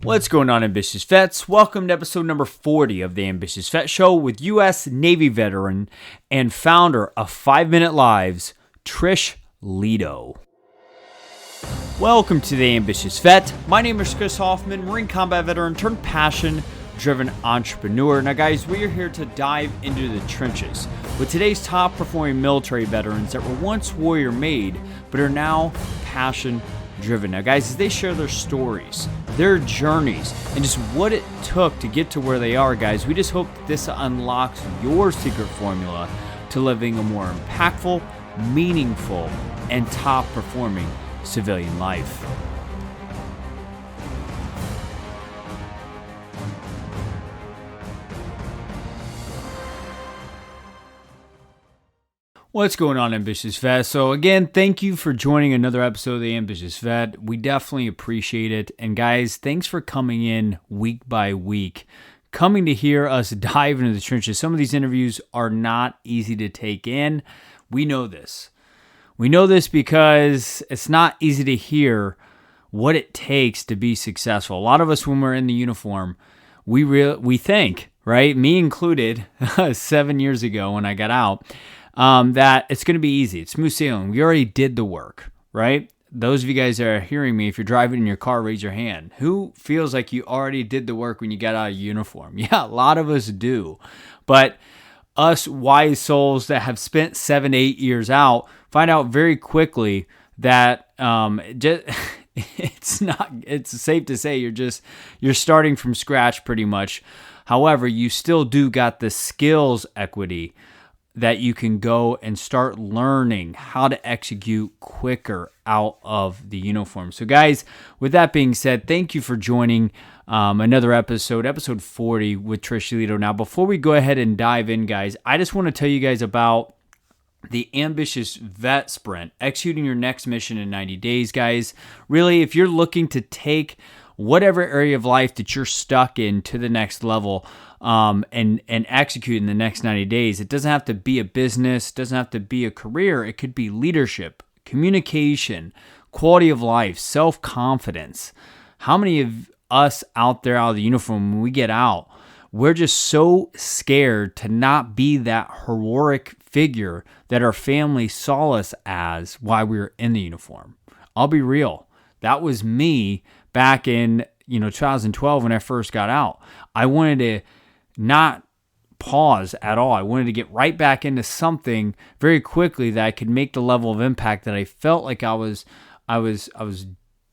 What's going on, Ambitious Vets? Welcome to episode number 40 of the Ambitious Vet Show with U.S. Navy veteran and founder of 5 Minute Lives, Trish Leto. Welcome to the Ambitious Vet. My name is Chris Hoffman, Marine combat veteran turned passion-driven entrepreneur. Now, guys, we are here to dive into the trenches with today's top-performing military veterans that were once warrior-made, but are now passion-driven. Now, guys, as they share their stories, their journeys, and just what it took to get to where they are, guys, we just hope that this unlocks your secret formula to living a more impactful, meaningful, and top-performing civilian life. What's going on, Ambitious Vet? So again, thank you for joining another episode of the Ambitious Vet. We definitely appreciate it. And guys, thanks for coming in week by week, coming to hear us dive into the trenches. Some of these interviews are not easy to take in. We know this. We know this because it's not easy to hear what it takes to be successful. A lot of us, when we're in the uniform, we think, right? Me included, 7 years ago when I got out, that it's going to be easy. It's smooth sailing. We already did the work, right? Those of you guys that are hearing me, if you're driving in your car, raise your hand. Who feels like you already did the work when you got out of uniform? Yeah, a lot of us do. But us wise souls that have spent 7-8 years out find out very quickly that it's safe to say you're starting from scratch pretty much. However, you still do got the skills equity that you can go and start learning how to execute quicker out of the uniform. So guys, with that being said, thank you for joining another episode 40 with Trish Leto. Now, before we go ahead and dive in, guys, I just want to tell you guys about the Ambitious Vet Sprint, executing your next mission in 90 days, guys. Really, if you're looking to take whatever area of life that you're stuck in to the next level, and execute in the next 90 days. It doesn't have to be a business, doesn't have to be a career. It could be leadership, communication, quality of life, self-confidence. How many of us out there out of the uniform, when we get out, we're just so scared to not be that heroic figure that our family saw us as while we were in the uniform. I'll be real. That was me back in 2012 when I first got out. I wanted to not pause at all. I wanted to get right back into something very quickly that I could make the level of impact that I felt like I was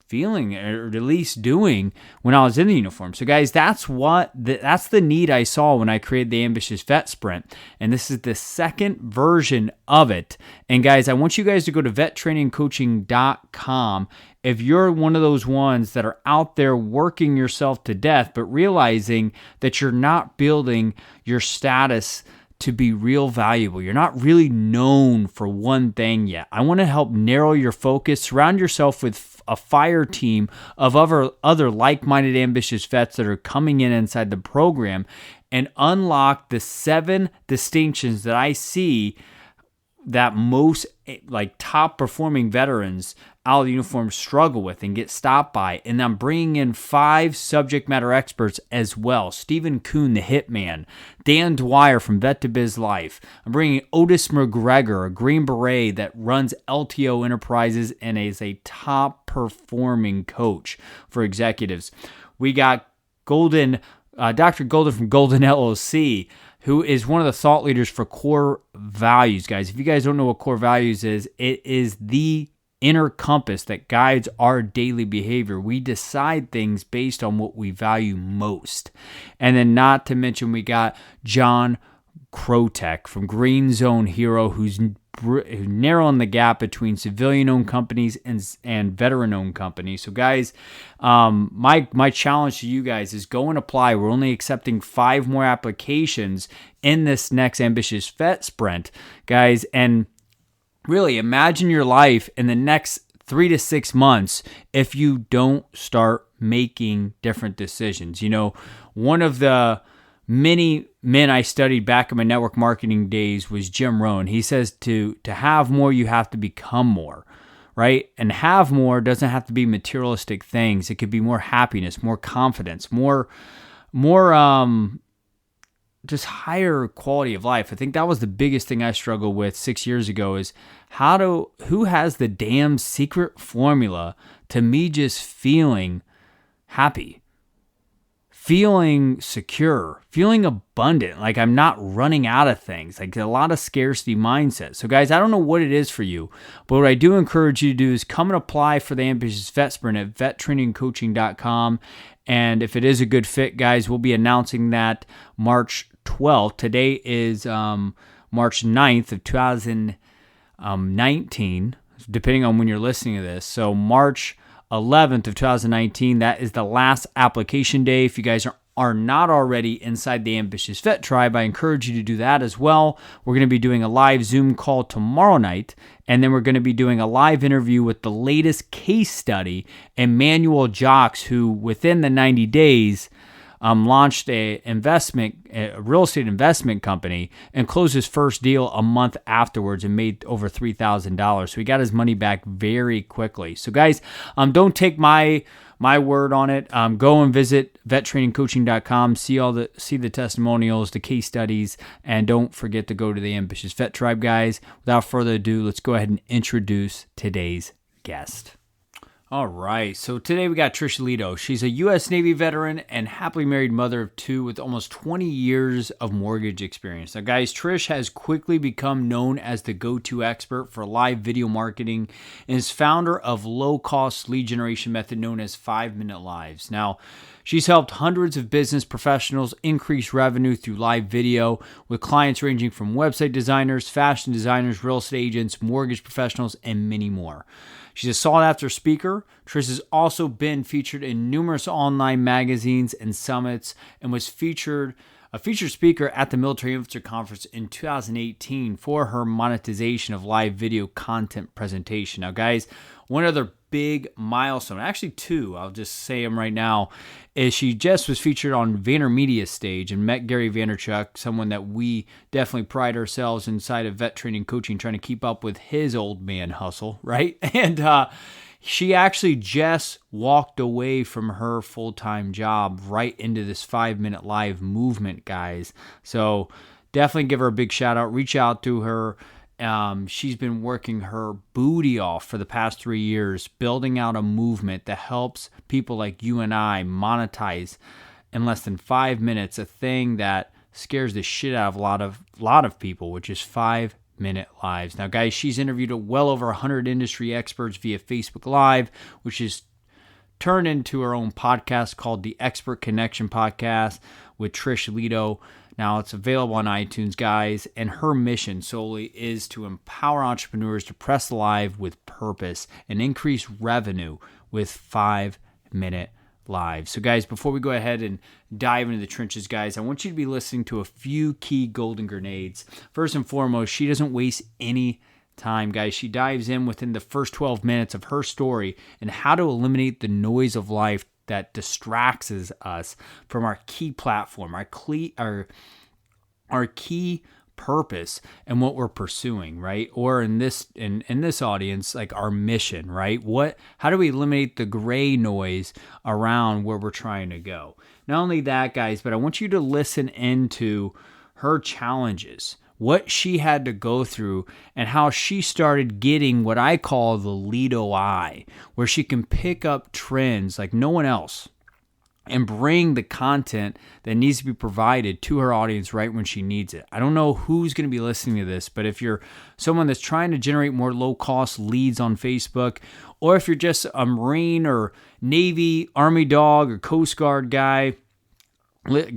feeling, or at least doing, when I was in the uniform. So guys, that's the need I saw when I created the Ambitious Vet Sprint, and this is the second version of it. And guys, I want you guys to go to vettrainingcoaching.com if you're one of those ones that are out there working yourself to death, but realizing that you're not building your status to be real valuable. You're not really known for one thing yet. I want to help narrow your focus, surround yourself with a fire team of other like-minded ambitious vets that are coming in inside the program, and unlock the 7 distinctions that I see that most top performing veterans out of the uniform struggle with and get stopped by. And I'm bringing in 5 subject matter experts as well. Stephen Kuhn, the Hitman, Dan Dwyer from Vet to Biz Life. I'm bringing Otis McGregor, a Green Beret that runs LTO Enterprises and is a top performing coach for executives. We got Dr. Golden from Golden LLC, who is one of the thought leaders for core values, guys. If you guys don't know what core values is, it is the inner compass that guides our daily behavior. We decide things based on what we value most. And then not to mention, we got John Krotek from Green Zone Hero, who's narrowing the gap between civilian-owned companies and veteran-owned companies. So guys, my challenge to you guys is go and apply. We're only accepting 5 more applications in this next Ambitious Vet Sprint, guys. And really imagine your life in the next 3 to 6 months if you don't start making different decisions. One of the many men I studied back in my network marketing days was Jim Rohn. He says to have more, you have to become more, right? And have more doesn't have to be materialistic things. It could be more happiness, more confidence, more just higher quality of life. I think that was the biggest thing I struggled with 6 years ago is who has the damn secret formula to me just feeling happy, feeling secure, feeling abundant, like I'm not running out of things, like a lot of scarcity mindset. So guys, I don't know what it is for you, but what I do encourage you to do is come and apply for the Ambitious Vet Sprint at vettrainingcoaching.com. And if it is a good fit, guys, we'll be announcing that March 12th. Today is March 9th of 2019, depending on when you're listening to this. So March 11th of 2019, that is the last application day. If you guys are not already inside the Ambitious Vet Tribe, I encourage you to do that as well. We're going to be doing a live Zoom call tomorrow night, and then we're going to be doing a live interview with the latest case study, Emmanuel Jocks, who within the 90 days launched a real estate investment company and closed his first deal a month afterwards and made over $3,000. So he got his money back very quickly. So guys, don't take my word on it. Go and visit vettrainingcoaching.com, see the testimonials, the case studies, and don't forget to go to the Ambitious Vet Tribe, guys. Without further ado, let's go ahead and introduce today's guest. All right, so today we got Trish Leto. She's a U.S. Navy veteran and happily married mother of two with almost 20 years of mortgage experience. Now, guys, Trish has quickly become known as the go-to expert for live video marketing and is founder of low-cost lead generation method known as 5-Minute Lives. Now, she's helped hundreds of business professionals increase revenue through live video with clients ranging from website designers, fashion designers, real estate agents, mortgage professionals, and many more. She's a sought-after speaker. Trish has also been featured in numerous online magazines and summits and was a featured speaker at the Military Influencer Conference in 2018 for her monetization of live video content presentation. Now, guys, one other big milestone, actually two, I'll just say them right now, is she just was featured on Vaynermedia stage and met Gary Vaynerchuk, someone that we definitely pride ourselves inside of vet training coaching, trying to keep up with his old man hustle, right? And she actually just walked away from her full-time job right into this 5-minute live movement, guys. So definitely give her a big shout out. Reach out to her. She's been working her booty off for the past 3 years, building out a movement that helps people like you and I monetize in less than 5 minutes, a thing that scares the shit out of a lot of people, which is 5-minute lives. Now, guys, she's interviewed well over 100 industry experts via Facebook Live, which is turned into her own podcast called the Expert Connection Podcast with Trish Leto. Now, it's available on iTunes, guys, and her mission solely is to empower entrepreneurs to press live with purpose and increase revenue with 5-minute lives. So, guys, before we go ahead and dive into the trenches, guys, I want you to be listening to a few key golden grenades. First and foremost, she doesn't waste any time, guys. She dives in within the first 12 minutes of her story and how to eliminate the noise of life that distracts us from our key platform, our key purpose and what we're pursuing, right? Or in this audience, like our mission, right? How do we eliminate the gray noise around where we're trying to go? Not only that, guys, but I want you to listen into her challenges, what she had to go through, and how she started getting what I call the Leto Eye, where she can pick up trends like no one else and bring the content that needs to be provided to her audience right when she needs it. I don't know who's going to be listening to this, but if you're someone that's trying to generate more low-cost leads on Facebook, or if you're just a Marine or Navy, Army dog, or Coast Guard guy,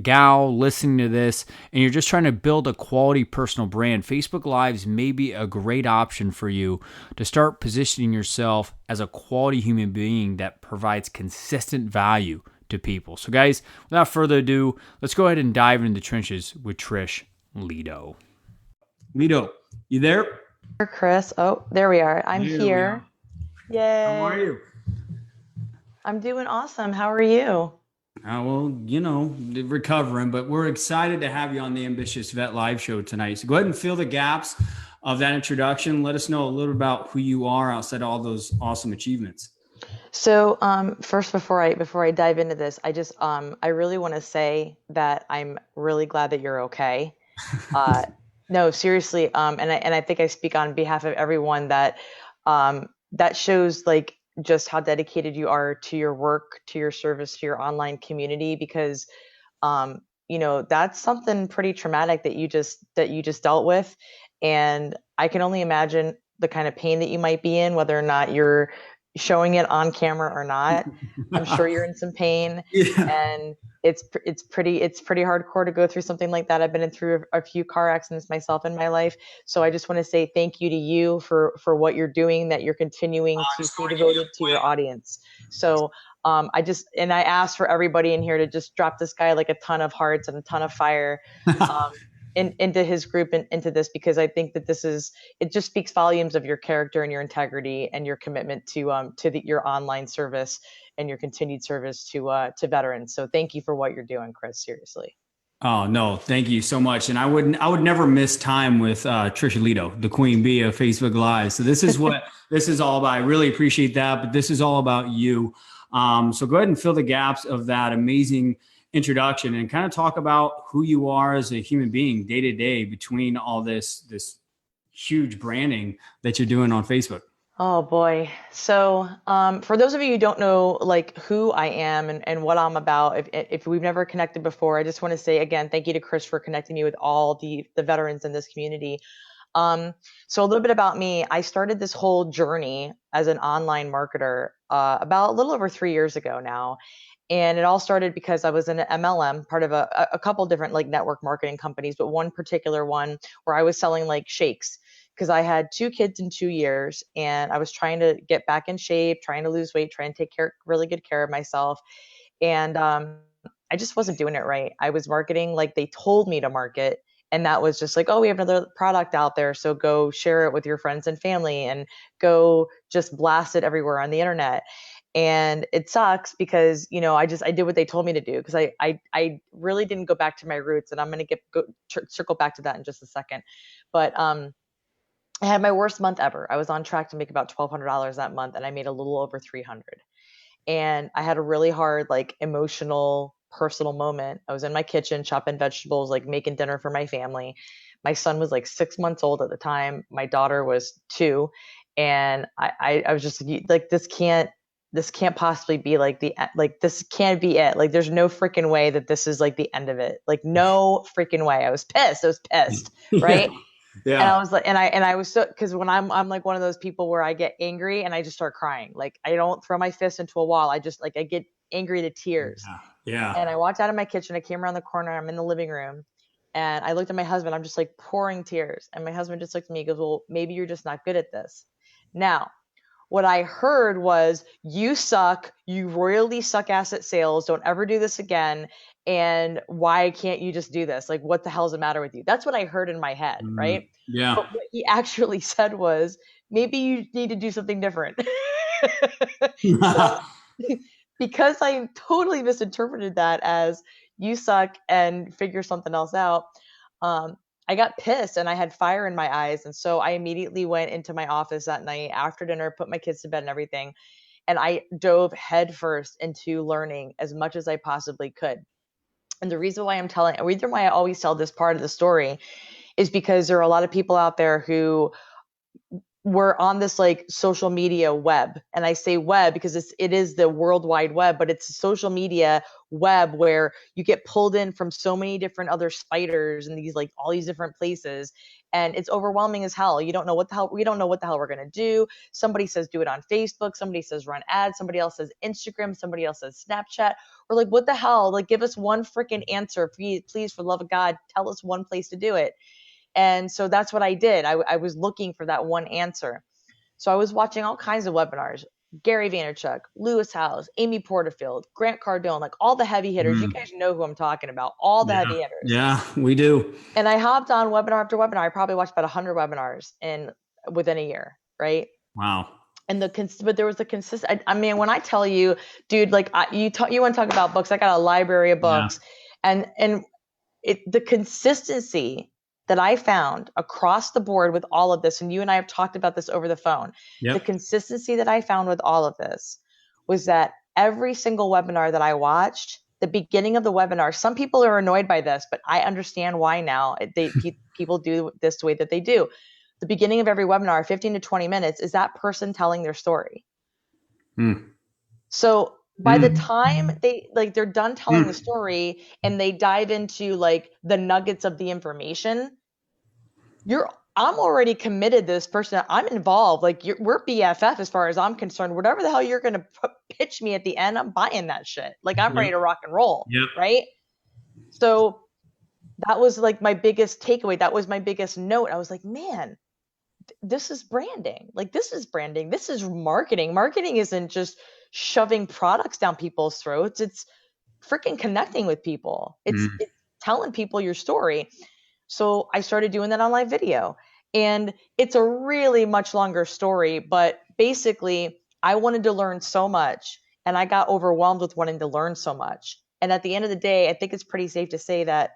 gal listening to this, and you're just trying to build a quality personal brand, Facebook Lives may be a great option for you to start positioning yourself as a quality human being that provides consistent value to people. So, guys, without further ado, let's go ahead and dive into the trenches with Trish Leto. Leto, you there? Chris. Oh, there we are. I'm here. Yay. How are you? I'm doing awesome. How are you? Well, recovering, but we're excited to have you on the Ambitious Vet Live show tonight. So go ahead and fill the gaps of that introduction, let us know a little about who you are outside of all those awesome achievements. So, first, before I dive into this, I really want to say that I'm really glad that you're okay. Uh, no, seriously, and I think I speak on behalf of everyone that shows like just how dedicated you are to your work, to your service, to your online community, because that's something pretty traumatic that you just dealt with, and I can only imagine the kind of pain that you might be in, whether or not you're showing it on camera or not. I'm sure you're in some pain, Yeah. and it's pretty hardcore to go through something like that. I've been through a few car accidents myself in my life, so I just want to say thank you to you for what you're doing, that you're continuing I to just don't stay want to give you devoted to your audience. So I ask for everybody in here to just drop this guy like a ton of hearts and a ton of fire away. um, into his group and into this, because I think that it just speaks volumes of your character and your integrity and your commitment to your online service and your continued service to veterans. So thank you for what you're doing, Chris. Seriously. Oh no, thank you so much. And I would never miss time with Trish Leto, the Queen Bee of Facebook Live. So this is what this is all about. I really appreciate that, but this is all about you. So go ahead and fill the gaps of that amazing introduction and kind of talk about who you are as a human being day to day between all this huge branding that you're doing on Facebook. Oh boy. So, for those of you who don't know, like who I am and what I'm about, if we've never connected before, I just want to say again, thank you to Chris for connecting me with all the veterans in this community. So a little bit about me. I started this whole journey as an online marketer about a little over 3 years ago now. And it all started because I was in an MLM, part of a couple different like network marketing companies, but one particular one where I was selling like shakes, because I had two kids in 2 years and I was trying to get back in shape, trying to lose weight, trying to take really good care of myself. And I just wasn't doing it right. I was marketing like they told me to market. And that was just like, oh, we have another product out there. So go share it with your friends and family and go just blast it everywhere on the internet. And it sucks because, I did what they told me to do, because I really didn't go back to my roots. And I'm going to circle back to that in just a second. But I had my worst month ever. I was on track to make about $1,200 that month, and I made a little over 300. And I had a really hard, like, emotional, personal moment. I was in my kitchen chopping vegetables, like making dinner for my family. My son was like 6 months old at the time. My daughter was 2, and I was just like, this can't possibly be like like this can't be it. Like, there's no freaking way that this is like the end of it. Like, no freaking way. I was pissed. I was pissed, Yeah. right? And Yeah. I was like, and I was so, because when I'm like one of those people where I get angry and I just start crying. Like, I don't throw my fist into a wall. I just like I get angry to tears. Yeah. Yeah. And I walked out of my kitchen. I came around the corner. I'm in the living room, and I looked at my husband. I'm just like pouring tears. And my husband just looked at me. He goes, "Well, maybe you're just not good at this." Now, what I heard was, "You suck. You royally suck ass at sales. Don't ever do this again. And why can't you just do this? Like, what the hell's the matter with you?" That's what I heard in my head, right? Yeah. But what he actually said was, "Maybe you need to do something different." So, because I totally misinterpreted that as "you suck and figure something else out," um, I got pissed and I had fire in my eyes. And so I immediately went into my office that night after dinner, put my kids to bed and everything. And I dove headfirst into learning as much as I possibly could. And the reason why I always tell this part of the story is because there are a lot of people out there who we're on this like social media web, and I say web because it is the world wide web, but it's a social media web where you get pulled in from so many different other spiders and these like all these different places, and it's overwhelming as hell. You don't know what the hell We don't know what the hell we're going to do. Somebody says do it on Facebook, somebody says run ads, somebody else says Instagram, somebody else says Snapchat. We're like, what the hell? Like, give us one freaking answer, please, for the love of God, tell us one place to do it. And so that's what I did. I was looking for that one answer. So I was watching all kinds of webinars: Gary Vaynerchuk, Lewis Howes, Amy Porterfield, Grant Cardone, like all the heavy hitters. You Mm. guys know who I'm talking about, all the Yeah. heavy hitters. Yeah. We do. And I hopped on webinar after webinar. I probably watched about 100 webinars within a year, right? Wow. And but there was the consistent. I mean, when I tell you, dude, like you want to talk about books? I got a library of Yeah. books, and the consistency that I found across the board with all of this, and you and I have talked about this over the phone, the Yep. consistency that I found with all of this was that every single webinar that I watched, the beginning of the webinar, some people are annoyed by this, but I understand why now. People do this the way that they do. The beginning of every webinar, 15 to 20 minutes, is that person telling their story. Mm. So by the time they're done telling the Mm. story and they dive into like the nuggets of the information, I'm already committed to this person. I'm involved. Like we're BFF as far as I'm concerned. Whatever the hell you're going to pitch me at the end, I'm buying that shit. Like I'm Yep. ready to rock and roll. Yep. Right. So that was like my biggest takeaway. That was my biggest note. I was like, man, this is branding. Like this is branding. This is marketing. Marketing isn't just shoving products down people's throats. It's freaking connecting with people. It's telling people your story. So I started doing that on live video. And it's a really much longer story, but basically I wanted to learn so much and I got overwhelmed with wanting to learn so much. And at the end of the day, I think it's pretty safe to say that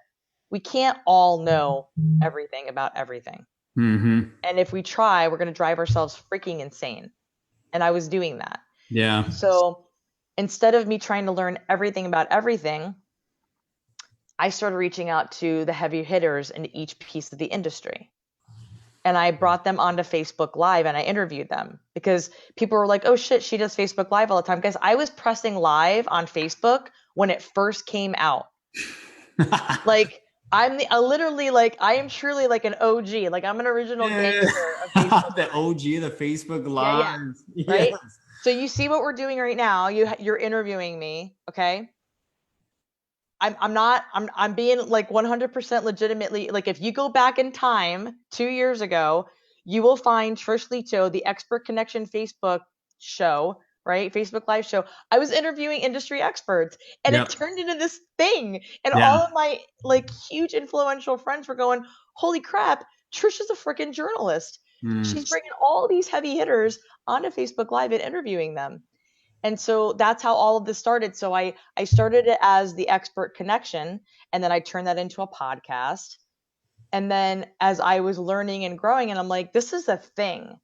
we can't all know everything about everything. Mm-hmm. And if we try, we're going to drive ourselves freaking insane. And I was doing that. Yeah. So instead of me trying to learn everything about everything, I started reaching out to the heavy hitters in each piece of the industry. And I brought them onto Facebook Live and I interviewed them because people were like, oh shit, she does Facebook Live all the time. Guys, I was pressing live on Facebook when it first came out. Like, I am truly like an OG. Like, I'm an original gangster of Facebook. The OG of the Facebook Yeah, yeah. Live. Right? Yes. So you see what we're doing right now. You're interviewing me, okay? I'm being like 100% legitimately, like if you go back in time 2 years ago, you will find Trish Leto, the Expert Connection Facebook show, right? Facebook Live show. I was interviewing industry experts and it Yep. turned into this thing. And Yeah. all of my like huge influential friends were going, holy crap, Trish is a freaking journalist. She's bringing all these heavy hitters onto Facebook Live and interviewing them. And so that's how all of this started. So I started it as the Expert Connection, and then I turned that into a podcast. And then as I was learning and growing, and I'm like, this is a thing.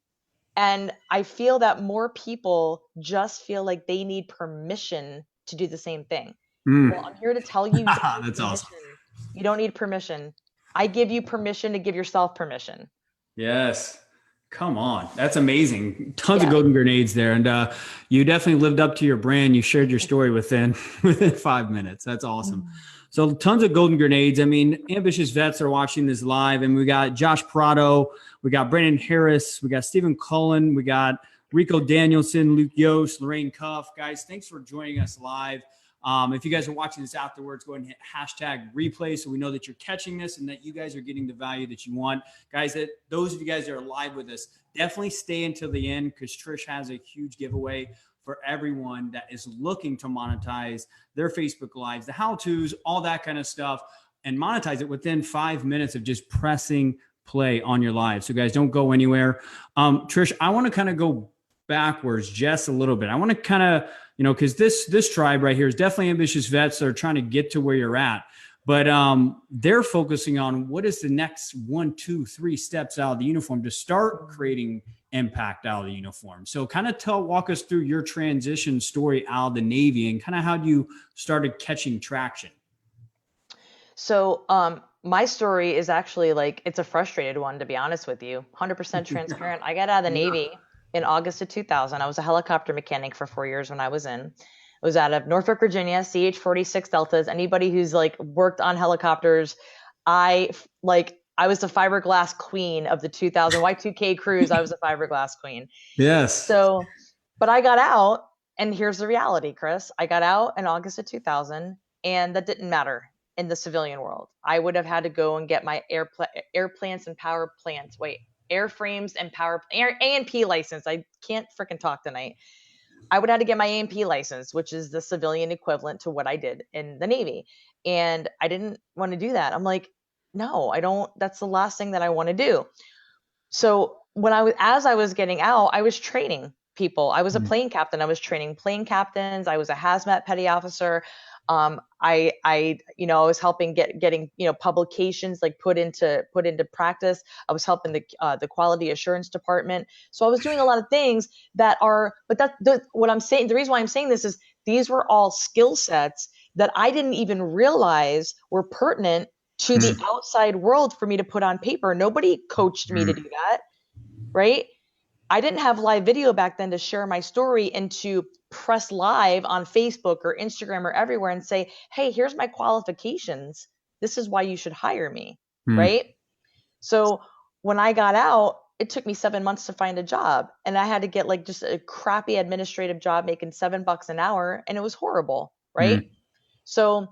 And I feel that more people just feel like they need permission to do the same thing. Well, I'm here to tell you, you don't need That's awesome. permission. You don't need permission. I give you permission to give yourself permission. Yes. Come on. That's amazing. Tons of Yeah. golden grenades there. And you definitely lived up to your brand. You shared your story within 5 minutes. That's awesome. So tons of golden grenades. I mean, ambitious vets are watching this live, and we got Josh Prado, we got Brandon Harris, we got Stephen Cullen, we got Rico Danielson, Luke Yost, Lorraine Cuff. Guys, thanks for joining us live. If you guys are watching this afterwards, go ahead and hit hashtag replay so we know that you're catching this and that you guys are getting the value that you want. Guys, that those of you guys that are live with us, definitely stay until the end because Trish has a huge giveaway for everyone that is looking to monetize their Facebook Lives, the how-tos, all that kind of stuff, and monetize it within 5 minutes of just pressing play on your live. So guys, don't go anywhere. Trish, I want to kind of go backwards just a little bit. I want to kind of, because this tribe right here is definitely ambitious vets that are trying to get to where you're at. But they're focusing on what is the next 1, 2, 3 steps out of the uniform to start creating impact out of the uniform. So kind of walk us through your transition story out of the Navy and kind of how you started catching traction. So my story is actually like, it's a frustrated one, to be honest with you, 100% transparent. I got out of the Navy in August of 2000. I was a helicopter mechanic for 4 years when I was in. I was out of Norfolk, Virginia, CH-46 Deltas. Anybody who's like worked on helicopters, I was the fiberglass queen of the 2000 Y2K cruise. I was a fiberglass queen. Yes. So, but I got out, and here's the reality, Chris. I got out in August of 2000, and that didn't matter in the civilian world. I would have had to go and get my airplanes and power plants. Wait, airframes and power A&P license. I can't freaking talk tonight. I would have to get my A&P license, which is the civilian equivalent to what I did in the Navy. And I didn't want to do that. I'm like, no, I don't. That's the last thing that I want to do. So as I was getting out, I was training people. I was a plane captain. I was training plane captains. I was a hazmat petty officer. I was helping getting, publications like put into practice. I was helping the quality assurance department. So I was doing a lot of things that are, but what I'm saying, the reason why I'm saying this is these were all skill sets that I didn't even realize were pertinent to the outside world for me to put on paper. Nobody coached me to do that, right? I didn't have live video back then to share my story and to press live on Facebook or Instagram or everywhere and say, hey, here's my qualifications. This is why you should hire me, right? So when I got out, it took me 7 months to find a job, and I had to get like just a crappy administrative job making $7 an hour, and it was horrible, right? So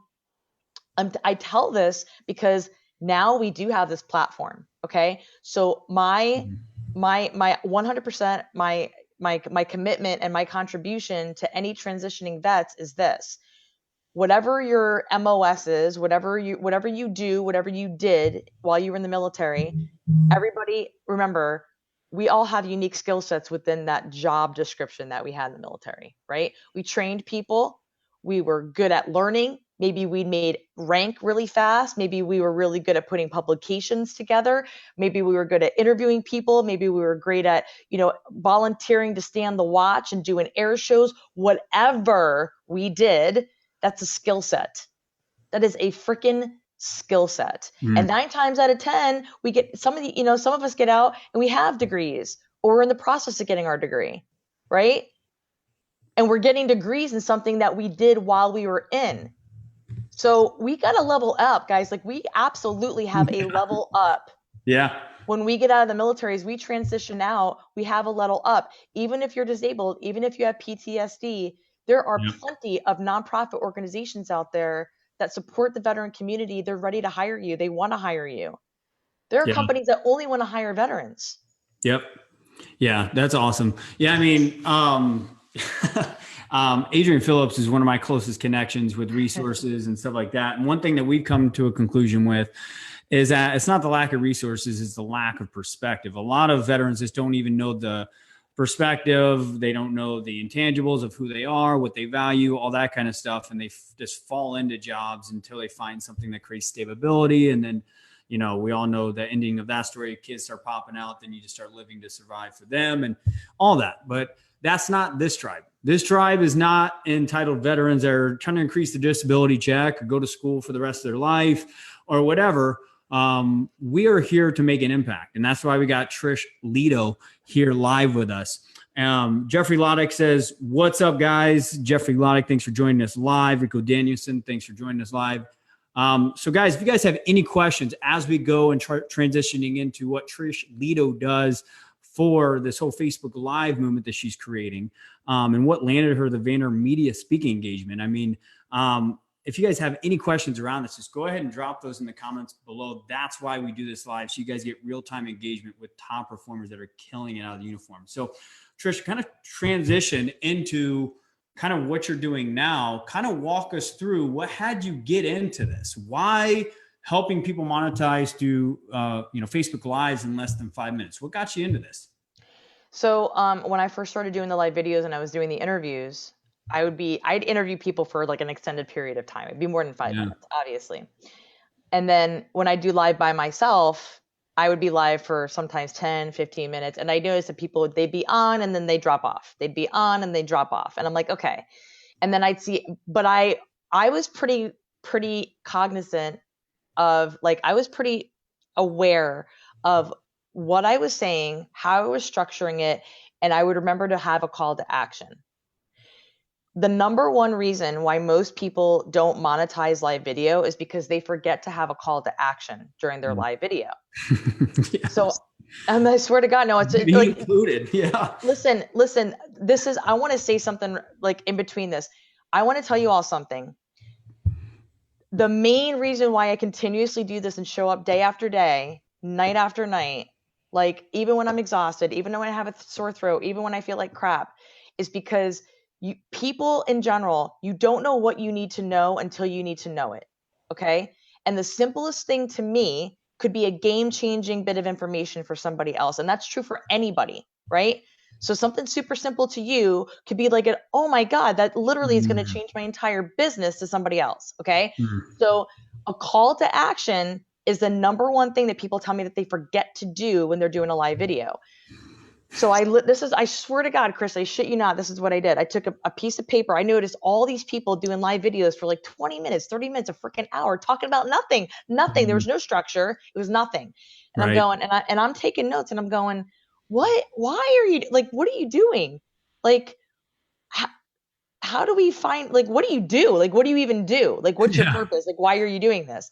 I tell this because now we do have this platform. Okay. So my 100%, my commitment and my contribution to any transitioning vets is this: whatever your MOS is, whatever you do, whatever you did while you were in the military, everybody remember, we all have unique skill sets within that job description that we had in the military, right? We trained people. We were good at learning. Maybe we made rank really fast. Maybe we were really good at putting publications together. Maybe we were good at interviewing people. Maybe we were great at, volunteering to stand the watch and doing air shows. Whatever we did, that's a skill set. That is a freaking skill set. And 9 times out of 10, we get some of us get out and we have degrees, or we're in the process of getting our degree, right? And we're getting degrees in something that we did while we were in. So we got to level up, guys. Like, we absolutely have a level up. Yeah. When we get out of the military, as we transition out, we have a level up. Even if you're disabled, even if you have PTSD, there are plenty of nonprofit organizations out there that support the veteran community. They're ready to hire you. They want to hire you. There are companies that only want to hire veterans. Yep. Yeah, that's awesome. Yeah, I mean, Adrian Phillips is one of my closest connections with resources and stuff like that. And one thing that we've come to a conclusion with is that it's not the lack of resources, it's the lack of perspective. A lot of veterans just don't even know the perspective. They don't know the intangibles of who they are, what they value, all that kind of stuff. And they just fall into jobs until they find something that creates stability. And then, we all know the ending of that story. Kids start popping out, then you just start living to survive for them and all that. But that's not this tribe. This tribe is not entitled veterans that are trying to increase the disability check or go to school for the rest of their life or whatever. We are here to make an impact. And that's why we got Trish Leto here live with us. Jeffrey Loddick says, what's up, guys? Jeffrey Loddick, thanks for joining us live. Rico Danielson, thanks for joining us live. So guys, if you guys have any questions as we go and transitioning into what Trish Leto does for this whole Facebook Live movement that she's creating, and what landed her the Vaynermedia Speaking engagement. I mean, if you guys have any questions around this, just go ahead and drop those in the comments below. That's why we do this live, so you guys get real-time engagement with top performers that are killing it out of the uniform. So Trish, kind of transition into kind of what you're doing now. Kind of walk us through what had you get into this? Why helping people monetize through Facebook Lives in less than 5 minutes? What got you into this? So when I first started doing the live videos and I was doing the interviews, I'd interview people for like an extended period of time. It'd be more than 5 minutes, obviously. And then when I do live by myself, I would be live for sometimes 10, 15 minutes. And I noticed that people, they'd be on and then they drop off. They'd be on and they drop off. And I'm like, okay. And then I'd see, but I was pretty cognizant of, like, I was pretty aware of what I was saying, how I was structuring it. And I would remember to have a call to action. The number one reason why most people don't monetize live video is because they forget to have a call to action during their live video. Yes. So, and I swear to God, no, it's like, included. Yeah. Listen, this is, I want to say something like in between this. I want to tell you all something. The main reason why I continuously do this and show up day after day, night after night, like even when I'm exhausted, even when I have a sore throat, even when I feel like crap, is because people in general, you don't know what you need to know until you need to know it. Okay. And the simplest thing to me could be a game-changing bit of information for somebody else. And that's true for anybody, right? So something super simple to you could be like, oh my God, that literally is going to change my entire business to somebody else. Okay. So a call to action is the number one thing that people tell me that they forget to do when they're doing a live video. So I swear to God, Chris, I shit you not, this is what I did. I took a piece of paper. I noticed all these people doing live videos for like 20 minutes, 30 minutes, a freaking hour, talking about nothing. There was no structure. It was nothing. And I'm going, and I'm taking notes, and I'm going, why are you, like, what are you doing? Like, how do we find, like, what do you do? Like, what do you even do? Like, what's your purpose? Like, why are you doing this?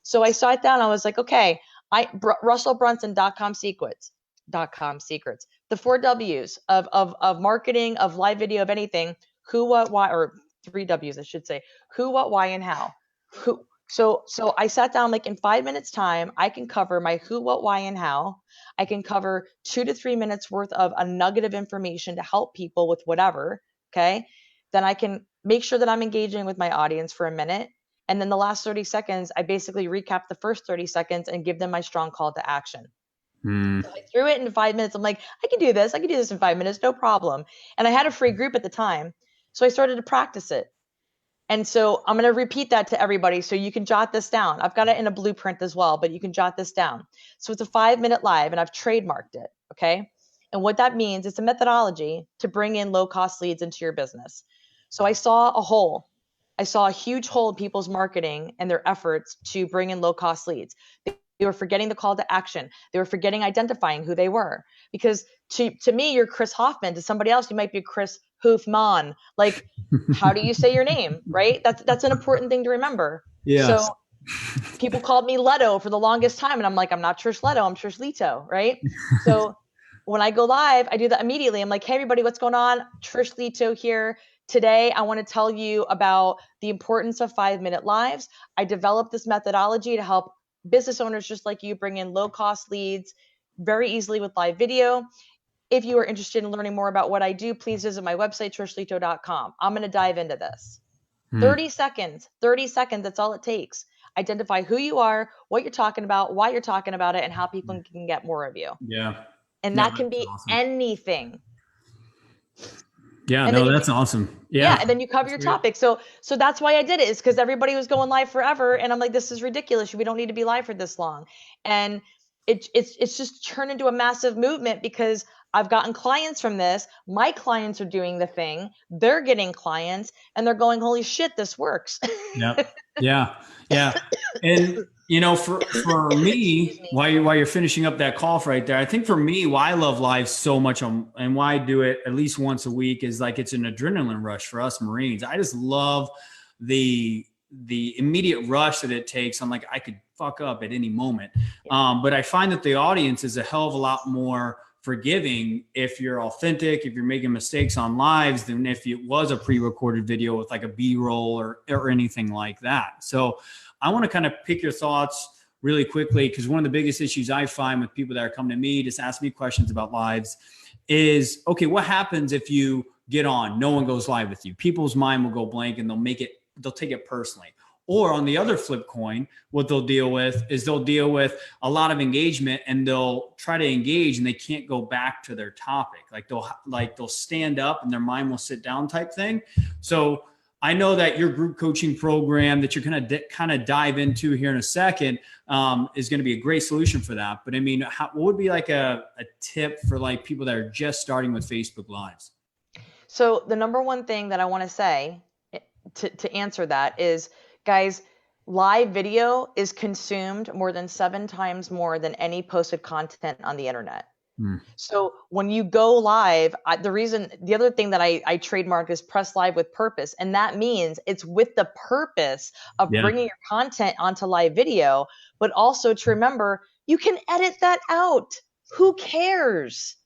So I sat down. I was like, okay, RussellBrunson.com secrets, the 4 W's of marketing, of live video, of anything: who, what, why, or 3 W's, I should say: who, what, why, and how. So I sat down, like, in 5 minutes time, I can cover my who, what, why, and how. I can cover 2 to 3 minutes worth of a nugget of information to help people with whatever. Okay. Then I can make sure that I'm engaging with my audience for a minute. And then the last 30 seconds, I basically recap the first 30 seconds and give them my strong call to action. So I threw it in 5 minutes. I'm like, I can do this. I can do this in 5 minutes, no problem. And I had a free group at the time. So I started to practice it. And so I'm going to repeat that to everybody so you can jot this down. I've got it in a blueprint as well, but you can jot this down. So it's a 5-minute live, and I've trademarked it. Okay. And what that means, it's a methodology to bring in low-cost leads into your business. So I saw a hole. I saw a huge hole in people's marketing and their efforts to bring in low-cost leads. They were forgetting the call to action. They were forgetting identifying who they were. Because to me, you're Chris Hoffman. To somebody else, you might be Chris Hoofman. Like, how do you say your name, right? That's an important thing to remember. Yes. So people called me Leto for the longest time, and I'm like, I'm not Trish Leto, I'm Trish Leto, right? So when I go live, I do that immediately. I'm like, hey, everybody, what's going on? Trish Leto here. Today, I want to tell you about the importance of 5-minute lives. I developed this methodology to help business owners just like you bring in low-cost leads very easily with live video. If you are interested in learning more about what I do, please visit my website, trishleto.com. I'm going to dive into this. 30 seconds, that's all it takes. Identify who you are, what you're talking about, why you're talking about it, and how people can get more of you. Yeah. And that can be anything. Yeah, and no, that's awesome. Yeah, and then you cover your topic. So that's why I did it, is because everybody was going live forever, and I'm like, this is ridiculous. We don't need to be live for this long. And it's just turned into a massive movement because I've gotten clients from this. My clients are doing the thing. They're getting clients, and they're going, holy shit, this works. Yep. Yeah. And for me, while you're finishing up that cough right there, I think for me, why I love live so much and why I do it at least once a week is like, it's an adrenaline rush for us Marines. I just love the immediate rush that it takes. I'm like, I could fuck up at any moment. But I find that the audience is a hell of a lot more forgiving if you're authentic, if you're making mistakes on lives, than if it was a pre-recorded video with like a B-roll or anything like that. So I want to kind of pick your thoughts really quickly, because one of the biggest issues I find with people that are coming to me, just ask me questions about lives, is, okay, what happens if you get on, no one goes live with you? People's mind will go blank and they'll take it personally. Or on the other flip coin, what they'll deal with a lot of engagement, and they'll try to engage and they can't go back to their topic. Like they'll stand up and their mind will sit down type thing. So I know that your group coaching program that you're going to kind of dive into here in a second is going to be a great solution for that. But I mean, what would be like a tip for like people that are just starting with Facebook Lives? So the number one thing that I want to say to answer that is, guys, live video is consumed more than 7 times more than any posted content on the internet. So when you go live, the other thing that I trademark is press live with purpose. And that means it's with the purpose of bringing your content onto live video, but also to remember, you can edit that out. Who cares?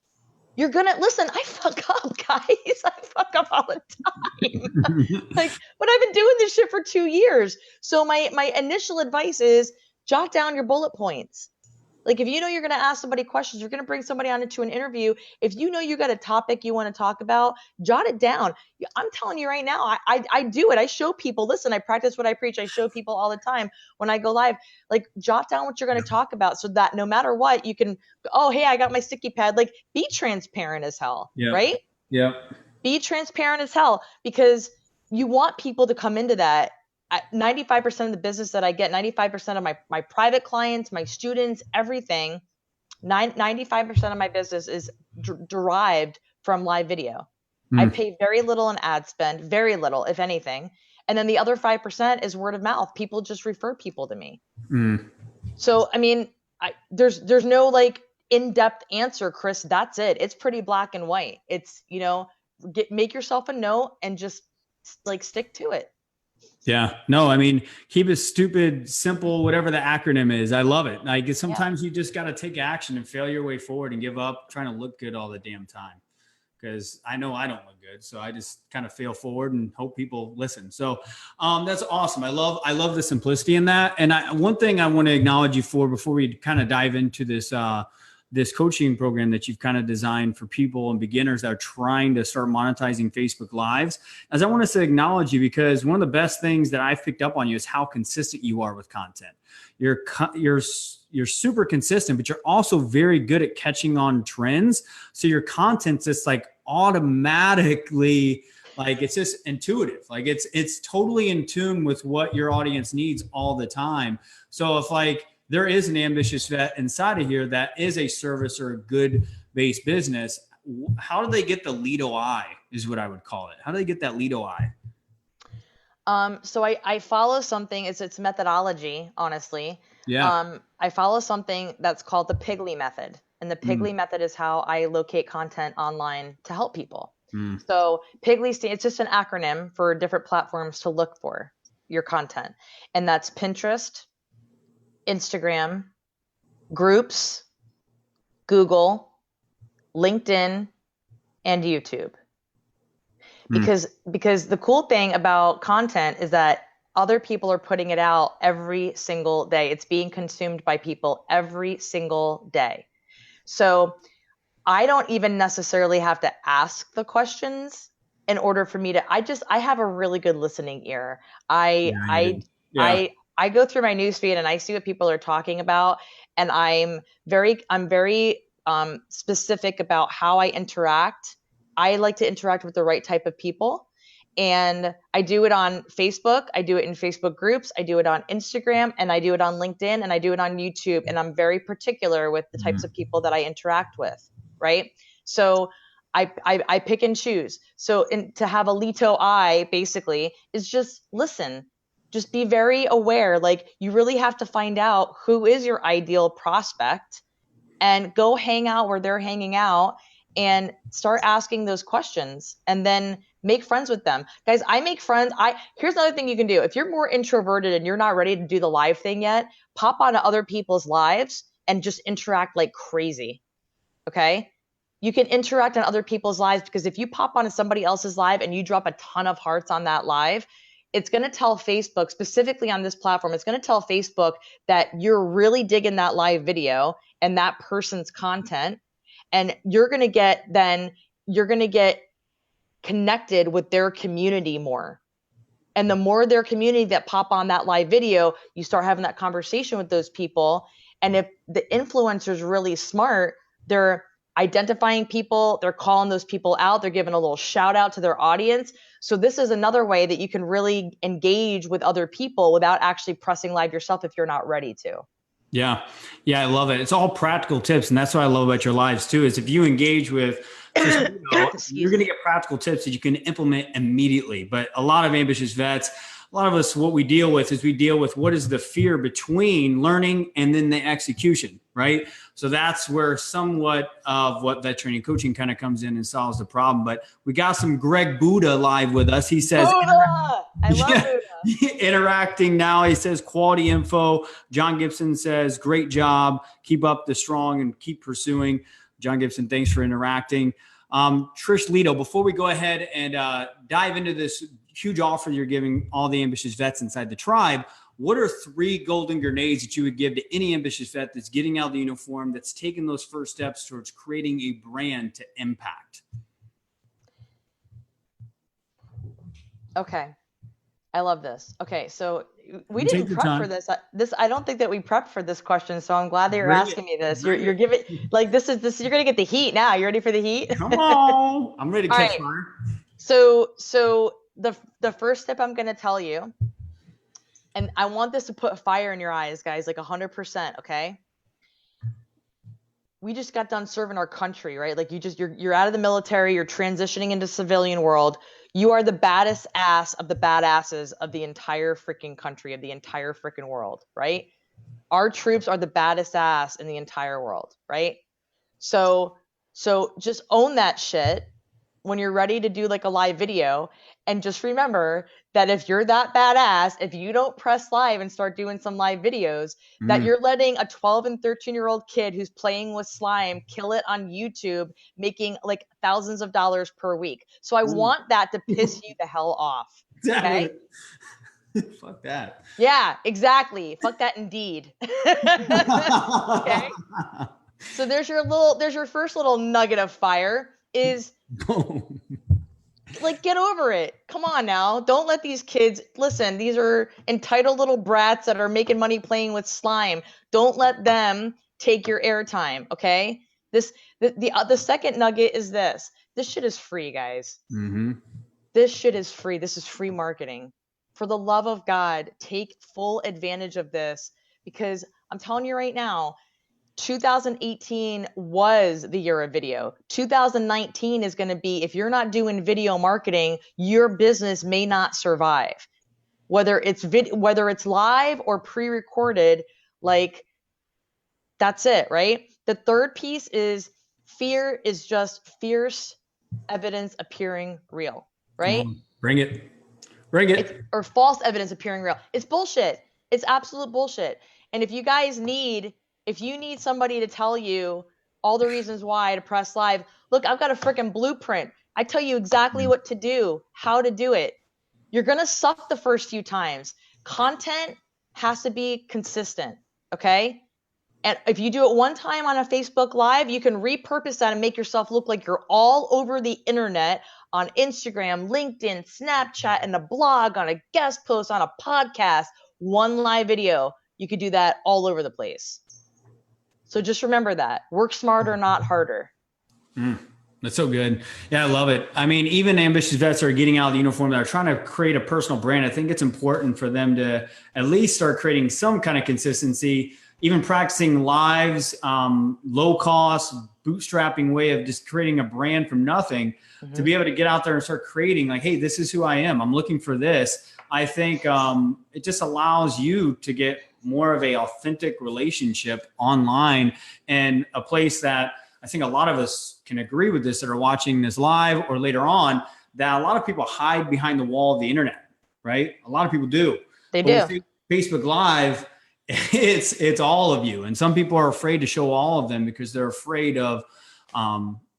You're gonna listen. I fuck up, guys. I fuck up all the time. But I've been doing this shit for 2 years. So my initial advice is jot down your bullet points. Like if you know you're going to ask somebody questions, you're going to bring somebody on into an interview. If you know you got a topic you want to talk about, jot it down. I'm telling you right now, I do it. I show people, listen, I practice what I preach. I show people all the time when I go live, like jot down what you're going to talk about so that no matter what, you can, oh, hey, I got my sticky pad. Like be transparent as hell, Yeah. right? Yeah. Be transparent as hell because you want people to come into that. 95% of the business that I get, 95% of my private clients, my students, everything, 95% of my business is derived from live video. I pay very little in ad spend, very little, if anything. And then the other 5% is word of mouth. People just refer people to me. So, I mean, there's no like in-depth answer, Chris. That's it. It's pretty black and white. It's, make yourself a note and just like stick to it. Yeah. No, I mean, keep it stupid, simple, whatever the acronym is. I love it. Like sometimes you just got to take action and fail your way forward and give up trying to look good all the damn time. Because I know I don't look good. So I just kind of fail forward and hope people listen. So that's awesome. I love the simplicity in that. And one thing I want to acknowledge you for before we kind of dive into this coaching program that you've kind of designed for people and beginners that are trying to start monetizing Facebook Lives, as I want to say acknowledge you because one of the best things that I've picked up on you is how consistent you are with content. You're super consistent, but you're also very good at catching on trends. So your content's just like automatically, like it's just intuitive. Like it's totally in tune with what your audience needs all the time. So if like there is an ambitious vet inside of here that is a service or a good based business, how do they get the Leto Eye is what I would call it. How do they get that Leto Eye? So I follow something, it's methodology, honestly. Yeah. I follow something that's called the Pigley method. And the Pigley method is how I locate content online to help people. So Pigley, it's just an acronym for different platforms to look for your content. And that's Pinterest, Instagram, groups, Google, LinkedIn, and YouTube. Because the cool thing about content is that other people are putting it out every single day. It's being consumed by people every single day. So I don't even necessarily have to ask the questions in order for me to, I have a really good listening ear. I go through my newsfeed and I see what people are talking about. And I'm very specific about how I interact. I like to interact with the right type of people. And I do it on Facebook. I do it in Facebook groups. I do it on Instagram and I do it on LinkedIn and I do it on YouTube. And I'm very particular with the types of people that I interact with. Right. So I pick and choose. So to have a Leto Eye basically is just listen, just be very aware. Like you really have to find out who is your ideal prospect and go hang out where they're hanging out and start asking those questions and then make friends with them. Guys, I make friends. Here's another thing you can do. If you're more introverted and you're not ready to do the live thing yet, pop onto other people's lives and just interact like crazy. Okay? You can interact on other people's lives because if you pop onto somebody else's live and you drop a ton of hearts on that live, it's going to tell Facebook, specifically on this platform, it's going to tell Facebook that you're really digging that live video and that person's content. And you're going to get connected with their community more. And the more their community that pop on that live video, you start having that conversation with those people. And if the influencer's really smart, they're identifying people, they're calling those people out, they're giving a little shout out to their audience. So this is another way that you can really engage with other people without actually pressing live yourself if you're not ready to. Yeah. Yeah. I love it. It's all practical tips. And that's what I love about your lives too, is if you engage with, you're going to get practical tips that you can implement immediately. But a lot of ambitious vets, a lot of us, what we deal with is what is the fear between learning and then the execution, right? So that's where somewhat of what vet training coaching kind of comes in and solves the problem. But we got some Greg Buddha live with us. He says, I love Buddha. Interacting now. He says quality info. John Gibson says, great job. Keep up the strong and keep pursuing. John Gibson, thanks for interacting. Trish Leto, before we go ahead and dive into this huge offer you're giving all the ambitious vets inside the tribe, what are 3 golden grenades that you would give to any ambitious vet that's getting out of the uniform, that's taking those first steps towards creating a brand to impact? Okay. I love this. Okay. So we didn't prep for this. I don't think that we prepped for this question. So I'm glad that you're asking me this. You're giving like, this, you're going to get the heat now. You ready for the heat? Come on. I'm ready to catch fire. So the first tip I'm going to tell you, and I want this to put fire in your eyes, guys, like 100%. Okay. We just got done serving our country, right? Like you're out of the military, you're transitioning into civilian world. You are the baddest ass of the badasses of the entire freaking country, of the entire freaking world, right? Our troops are the baddest ass in the entire world, right? So just own that shit when you're ready to do like a live video. And just remember that if you're that badass, if you don't press live and start doing some live videos, that you're letting a 12 and 13-year-old kid who's playing with slime kill it on YouTube, making like thousands of dollars per week. So I want that to piss you the hell off. Okay? Fuck that. Yeah, exactly. Fuck that indeed. Okay? So there's your first little nugget of fire is like, get over it. Come on now. Don't let these kids, listen, these are entitled little brats that are making money playing with slime. Don't let them take your airtime, okay? The second nugget is this. This shit is free, guys. This shit is free. This is free marketing. For the love of God, take full advantage of this, because I'm telling you right now, 2018 was the year of video. 2019 is going to be, if you're not doing video marketing, your business may not survive. Whether it's live or pre-recorded, like, that's it, right? The third piece is fear is just fierce evidence appearing real, right? Bring it. Or false evidence appearing real. It's bullshit. It's absolute bullshit. And if you need somebody to tell you all the reasons why to press live, look, I've got a freaking blueprint. I tell you exactly what to do, how to do it. You're going to suck the first few times. Content has to be consistent, okay? And if you do it one time on a Facebook Live, you can repurpose that and make yourself look like you're all over the internet, on Instagram, LinkedIn, Snapchat, and a blog, on a guest post, on a podcast, one live video. You could do that all over the place. So just remember that. Work smarter, not harder. That's so good. Yeah, I love it. I mean, even ambitious vets are getting out of the uniform that are trying to create a personal brand. I think it's important for them to at least start creating some kind of consistency, even practicing lives, low cost, bootstrapping way of just creating a brand from nothing, to be able to get out there and start creating like, hey, this is who I am. I'm looking for this. I think it just allows you to get more of a authentic relationship online, and a place that I think a lot of us can agree with this that are watching this live or later on, that a lot of people hide behind the wall of the internet, right? A lot of people do. They do. Facebook Live, it's all of you. And some people are afraid to show all of them because they're afraid of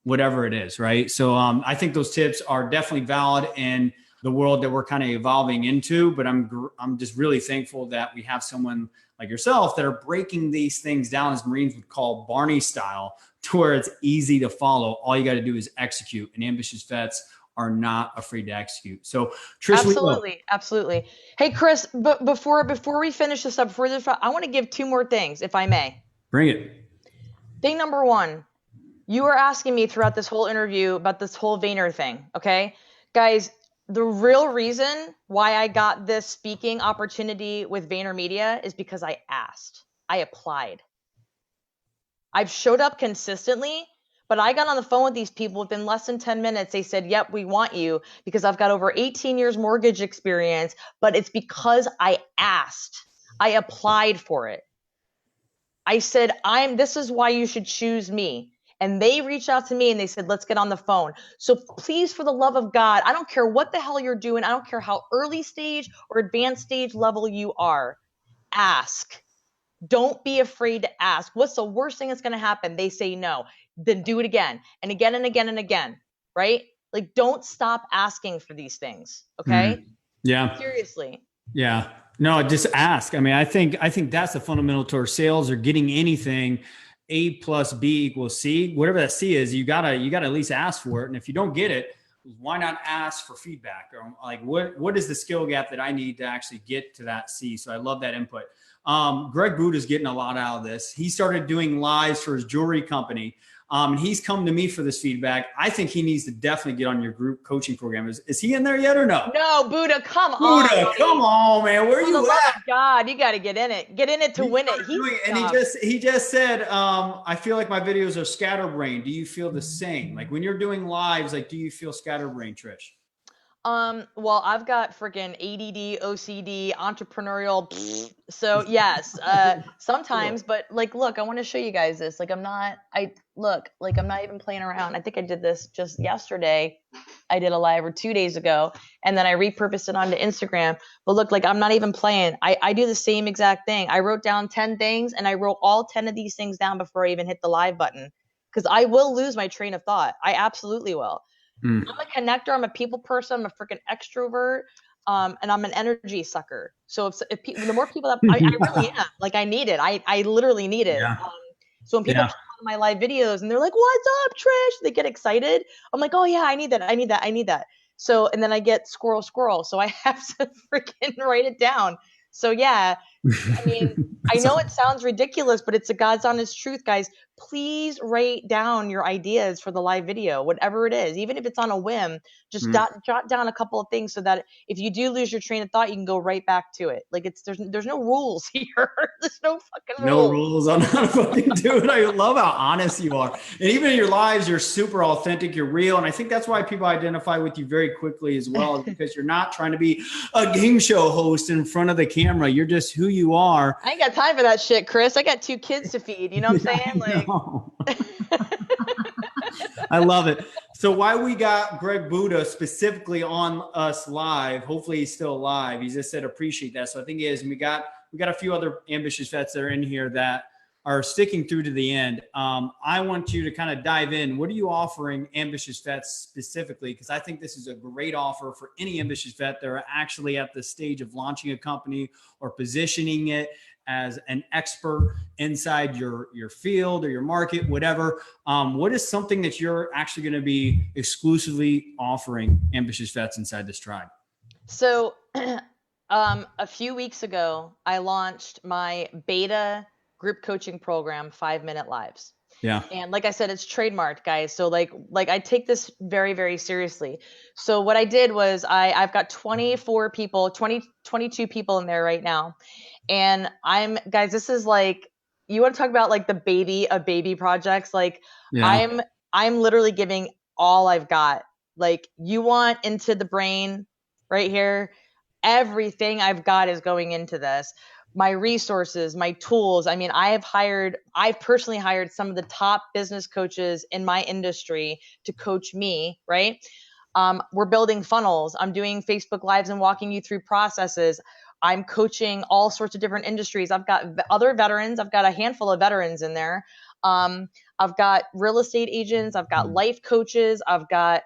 whatever it is, right? So I think those tips are definitely valid in the world that we're kind of evolving into. But I'm just really thankful that we have someone like yourself that are breaking these things down, as Marines would call Barney style, to where it's easy to follow. All you got to do is execute, and ambitious vets are not afraid to execute. So Trish, absolutely. Hey, Chris, but before we finish this up, I want to give 2 more things, if I may. Bring it. Thing number 1, you were asking me throughout this whole interview about this whole Vayner thing. Okay, guys, the real reason why I got this speaking opportunity with Vaynermedia is because I asked. I applied. I've showed up consistently, but I got on the phone with these people within less than 10 minutes. They said, yep, we want you, because I've got over 18 years mortgage experience, but it's because I asked. I applied for it. I said, this is why you should choose me. And they reached out to me and they said, let's get on the phone. So please, for the love of God, I don't care what the hell you're doing. I don't care how early stage or advanced stage level you are. Ask. Don't be afraid to ask. What's the worst thing that's going to happen? They say no. Then do it again and again and again and again, right? Like, don't stop asking for these things, okay? Yeah. Seriously. Yeah. No, just ask. I mean, I think that's the fundamental to our sales or getting anything. A plus B equals C. Whatever that C is, you gotta at least ask for it. And if you don't get it, why not ask for feedback? Or like, what is the skill gap that I need to actually get to that C? So I love that input. Greg Boot is getting a lot out of this. He started doing lives for his jewelry company. And he's come to me for this feedback. I think he needs to definitely get on your group coaching program. Is he in there yet or no? No, Buddha, come on. Buddha, come on, man. Where For you the love at? of God, you got to get in it. Get in it to win it. He just said, I feel like my videos are scatterbrained. Do you feel the same? Like when you're doing lives, like do you feel scatterbrained, Trish? Well, I've got freaking ADD, OCD, entrepreneurial. So yes, sometimes, but like, look, I want to show you guys this. Like, I'm not even playing around. I think I did this just yesterday. I did a live or 2 days ago, and then I repurposed it onto Instagram. But look, like, I'm not even playing. I do the same exact thing. I wrote down 10 things, and I wrote all 10 of these things down before I even hit the live button, because I will lose my train of thought. I absolutely will. I'm a connector. I'm a people person. I'm a freaking extrovert. And I'm an energy sucker. So the more people that I really am, like, I need it. I literally need it. Yeah. So when people come on my live videos and they're like, "What's up, Trish?" They get excited. I'm like, "Oh yeah, I need that. I need that. I need that." So, and then I get squirrel. So I have to freaking write it down. So yeah, I mean, I know it sounds ridiculous, but it's a God's honest truth, guys. Please write down your ideas for the live video, whatever it is, even if it's on a whim. Just jot down a couple of things so that if you do lose your train of thought, you can go right back to it. Like, there's no rules here. There's no fucking No rules. rules on how to fucking do it. I love how honest you are. And even in your lives, you're super authentic. You're real. And I think that's why people identify with you very quickly as well, because you're not trying to be a game show host in front of the camera. You're just who you are. I ain't got time for that shit, Chris. I got 2 kids to feed. You know what I'm saying? Like, I love it. So why we got Greg Buddha specifically on us live, hopefully he's still alive. He just said appreciate that. So I think he is. And we got a few other ambitious vets that are in here that are sticking through to the end. I want you to kind of dive in. What are you offering ambitious vets specifically? Because I think this is a great offer for any ambitious vet that are actually at the stage of launching a company or positioning it as an expert inside your field or your market, whatever. What is something that you're actually going to be exclusively offering ambitious vets inside this tribe? So a few weeks ago, I launched my beta group coaching program, 5-minute lives. Yeah. And like I said, it's trademarked, guys. So like I take this very, very seriously. So what I did was I've got 22 people in there right now. And guys, this is like, you want to talk about like the baby of baby projects. Like, yeah. I'm literally giving all I've got. Like, you want into the brain right here. Everything I've got is going into this. My resources, my tools. I mean, I've personally hired some of the top business coaches in my industry to coach me, right? We're building funnels. I'm doing Facebook Lives and walking you through processes. I'm coaching all sorts of different industries. I've got other veterans. I've got a handful of veterans in there. I've got real estate agents. I've got life coaches. I've got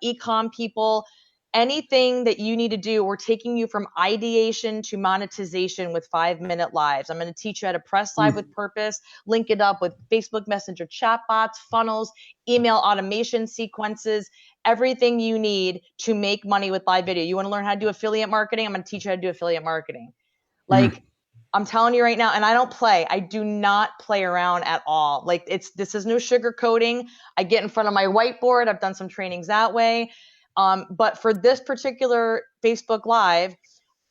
e-com people. Anything that you need to do, we're taking you from ideation to monetization with 5-minute lives. I'm going to teach you how to press live with purpose, link it up with Facebook Messenger chatbots, funnels, email automation sequences, everything you need to make money with live video. You want to learn how to do affiliate marketing? I'm going to teach you how to do affiliate marketing. Like, I'm telling you right now, and I don't play. I do not play around at all. Like, this is no sugarcoating. I get in front of my whiteboard. I've done some trainings that way. But for this particular Facebook Live,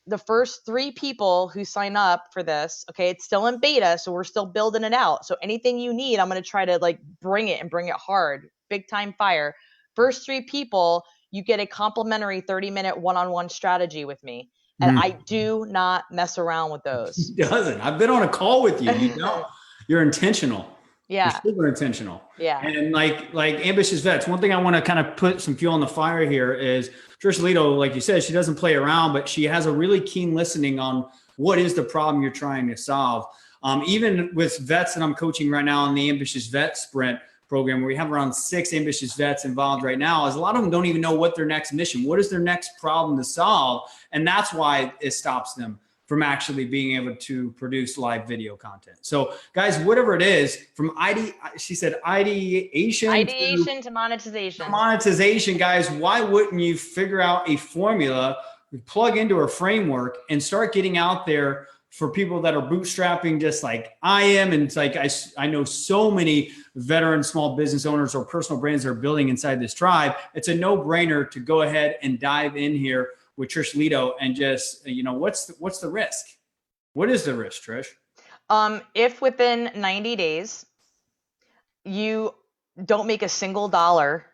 the first 3 people who sign up for this, okay, it's still in beta, so we're still building it out. So anything you need, I'm going to try to like bring it hard, big time fire. First 3 people, you get a complimentary 30-minute one-on-one strategy with me. And I do not mess around with those. He doesn't. I've been on a call with you. You know, you're intentional. Yeah. You're super intentional. Yeah. And like ambitious vets, one thing I want to kind of put some fuel on the fire here is Trish Leto, like you said, she doesn't play around, but she has a really keen listening on what is the problem you're trying to solve. Even with vets that I'm coaching right now on the ambitious vet sprint, program where we have around 6 ambitious vets involved right now, is a lot of them don't even know what their next mission, what is their next problem to solve. And that's why it stops them from actually being able to produce live video content. So guys, whatever it is, from she said ideation to monetization. Monetization, guys, why wouldn't you figure out a formula, plug into a framework, and start getting out there for people that are bootstrapping just like I am? And it's like, I know so many veteran small business owners or personal brands that are building inside this tribe. It's a no-brainer to go ahead and dive in here with Trish Leto and just, what's the risk? What is the risk, Trish? If within 90 days you don't make a single dollar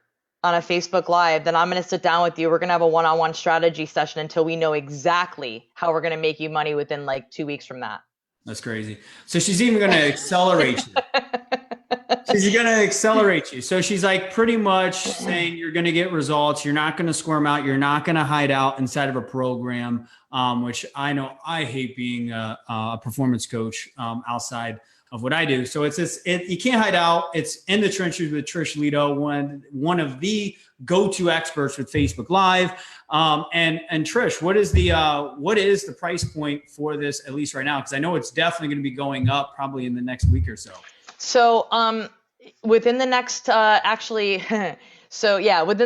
on a Facebook Live, then I'm going to sit down with you. We're going to have a one-on-one strategy session until we know exactly how we're going to make you money within like 2 weeks from that. That's crazy. So she's even going to accelerate you. She's going to accelerate you. So she's like pretty much saying you're going to get results. You're not going to squirm out. You're not going to hide out inside of a program, which I know I hate being a performance coach outside of what I do. So it's this, you can't hide out. It's in the trenches with Trish Leto, one of the go-to experts with Facebook Live. And Trish, what is the price point for this, at least right now? Because I know it's definitely going to be going up probably in the next week or so. So within the next within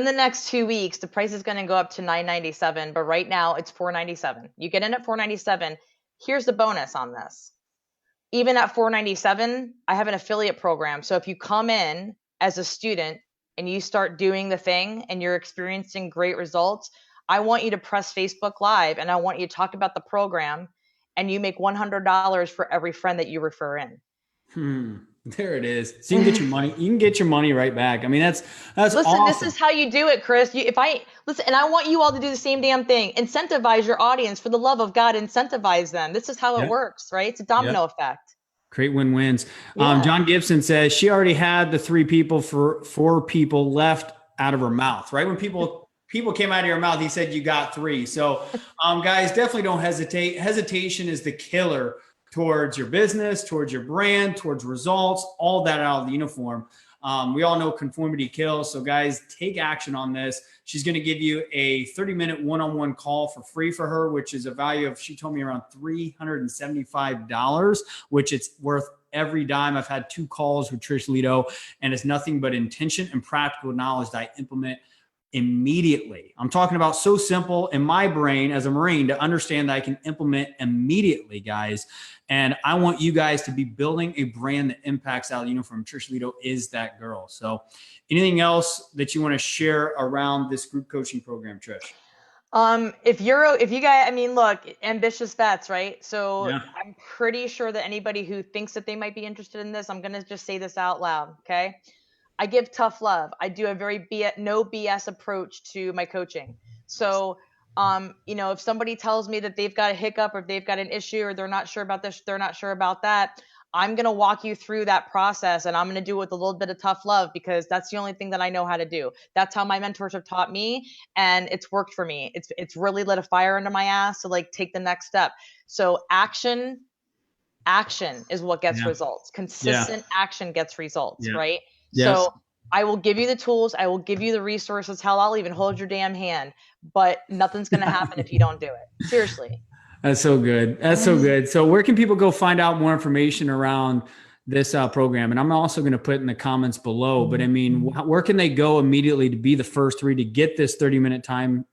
the next 2 weeks, the price is going to go up to $997, but right now it's $497. You get in at $497. Here's the bonus on this. Even at $497, I have an affiliate program. So if you come in as a student and you start doing the thing and you're experiencing great results, I want you to press Facebook Live and I want you to talk about the program, and you make $100 for every friend that you refer in. There it is. So you can get your money. You can get your money right back. I mean, that's listen, awesome. This is how you do it, Chris. And I want you all to do the same damn thing. Incentivize your audience, for the love of God. Incentivize them. This is how it works, right? It's a domino effect. Great win-wins. John Gibson says she already had the 3 people for 4 people left out of her mouth, right? When people came out of your mouth, he said you got 3. So guys, definitely don't hesitate. Hesitation is the killer towards your business, towards your brand, towards results, all that out of the uniform. We all know conformity kills. So guys, take action on this. She's going to give you a 30-minute one-on-one call for free for her, which is a value of, she told me, around $375, which it's worth every dime. I've had 2 calls with Trish Leto, and it's nothing but intention and practical knowledge that I implement immediately. I'm talking about so simple in my brain as a Marine to understand that I can implement immediately, guys. And I want you guys to be building a brand that impacts out of the uniform. Trish Leto is that girl. So anything else that you want to share around this group coaching program, Trish? If you guys, I mean, look, ambitious vets, right? So I'm pretty sure that anybody who thinks that they might be interested in this, I'm going to just say this out loud. Okay. I give tough love. I do a very no BS approach to my coaching. So, if somebody tells me that they've got a hiccup or they've got an issue or they're not sure about this, they're not sure about that, I'm going to walk you through that process, and I'm going to do it with a little bit of tough love, because that's the only thing that I know how to do. That's how my mentors have taught me, and it's worked for me. It's really lit a fire under my ass to take the next step. So action is what gets results. Consistent action gets results, right? Yes. So I will give you the tools. I will give you the resources. Hell, I'll even hold your damn hand, but nothing's going to happen if you don't do it. Seriously. That's so good. That's so good. So where can people go find out more information around this program? And I'm also going to put in the comments below, but I mean, where can they go immediately to be the first 3 to get this 30-minute time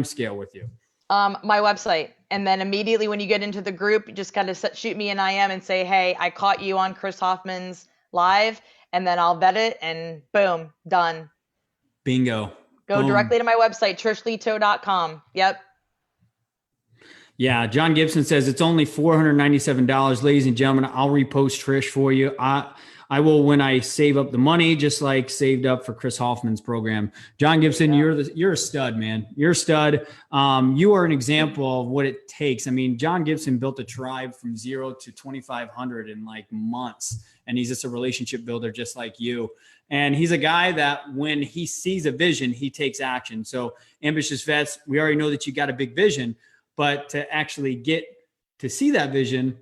scale with you? My website. And then immediately when you get into the group, you just got to shoot me an IM and say, hey, I caught you on Chris Hoffman's live. And then I'll vet it, and boom, done. Bingo. Go directly to my website, trishleto.com. Yep. Yeah. John Gibson says it's only $497. Ladies and gentlemen, I'll repost Trish for you. I will when I save up the money, just like saved up for Chris Hoffman's program. John Gibson, you're a stud, man. You're a stud. You are an example of what it takes. I mean, John Gibson built a tribe from 0 to 2,500 in months. And he's just a relationship builder just like you. And he's a guy that when he sees a vision, he takes action. So ambitious vets, we already know that you got a big vision, but to actually get to see that vision,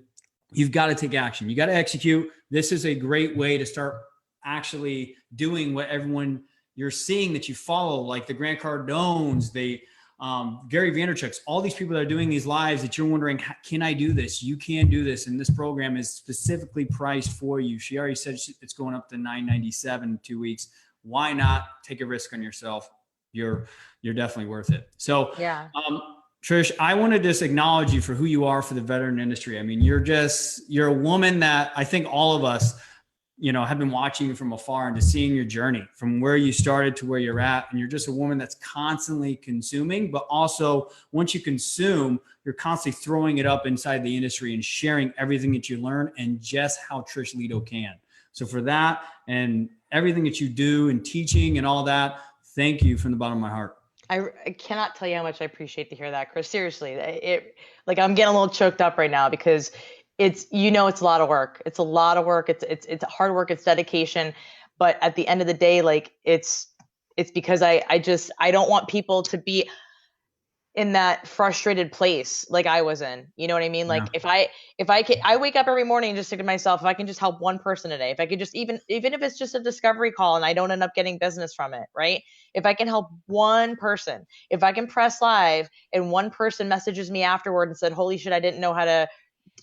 you've got to take action. You got to execute. This is a great way to start actually doing what everyone you're seeing that you follow, like the Grant Cardones, Gary Vaynerchuk's, all these people that are doing these lives that you're wondering, can I do this? You can do this. And this program is specifically priced for you. She already said it's going up to $997 in 2 weeks. Why not take a risk on yourself? You're definitely worth it. So, Yeah. Trish, I want to just acknowledge you for who you are for the veteran industry. I mean, you're a woman that I think all of us, have been watching you from afar and just seeing your journey from where you started to where you're at. And you're just a woman that's constantly consuming, but also once you consume, you're constantly throwing it up inside the industry and sharing everything that you learn and just how Trish Leto can. So for that and everything that you do and teaching and all that, thank you from the bottom of my heart. I cannot tell you how much I appreciate to hear that, Chris. Seriously, I'm getting a little choked up right now because it's a lot of work. It's a lot of work. It's hard work. It's dedication. But at the end of the day, it's because I don't want people to be in that frustrated place like I was in. You know what I mean? Like if I wake up every morning and just think to myself, if I can just help one person today, if I could just even if it's just a discovery call and I don't end up getting business from it, right? If I can help one person, if I can press live and one person messages me afterward and said, holy shit, I didn't know how to,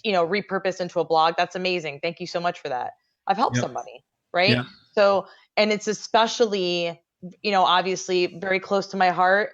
repurpose into a blog. That's amazing. Thank you so much for that. I've helped somebody, right? Yeah. So, and it's especially, obviously very close to my heart.